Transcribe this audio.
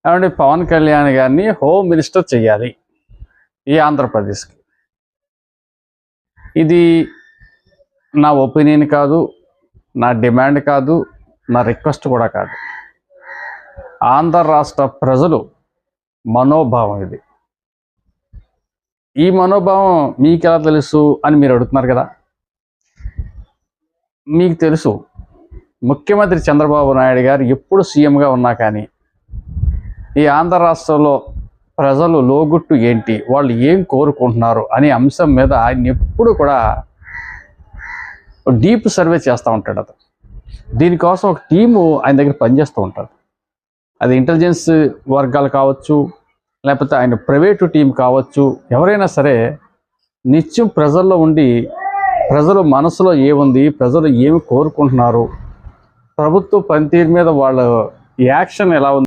ఏమంటే పవన్ కళ్యాణ్ గారిని home minister చేయాలి ఈ ఆంధ్రప్రదేశ్కి. ఇది నా ఒపీనియన్ కాదు, నా డిమాండ్ కాదు, నా రిక్వెస్ట్ కూడా కాదు. ఆంధ్ర రాష్ట్ర ప్రజలు మనోభావం ఇది. ఈ మనోభావం మీకు ఎలా తెలుసు అని మీరు అడుగుతున్నారు కదా. మీకు తెలుసు, ముఖ్యమంత్రి చంద్రబాబు నాయుడు గారు ఎప్పుడు సీఎంగా ఉన్నా కానీ ఈ ఆంధ్ర రాష్ట్రంలో ప్రజలు లోగుట్టు ఏంటి, వాళ్ళు ఏం కోరుకుంటున్నారు అనే అంశం మీద ఆయన ఎప్పుడు కూడా డీప్ సర్వే చేస్తూ ఉంటాడు. అతను దీనికోసం ఒక టీము ఆయన దగ్గర పనిచేస్తూ ఉంటారు. అది ఇంటెలిజెన్స్ వర్గాలు కావచ్చు, లేకపోతే ఆయన ప్రైవేటు టీం కావచ్చు, ఎవరైనా సరే నిత్యం ప్రజల్లో ఉండి ప్రజల మనసులో ఏముంది, ప్రజలు ఏమి కోరుకుంటున్నారు, ప్రభుత్వ పనితీరు మీద వాళ్ళ యాక్షన్ ఎలా ఉంది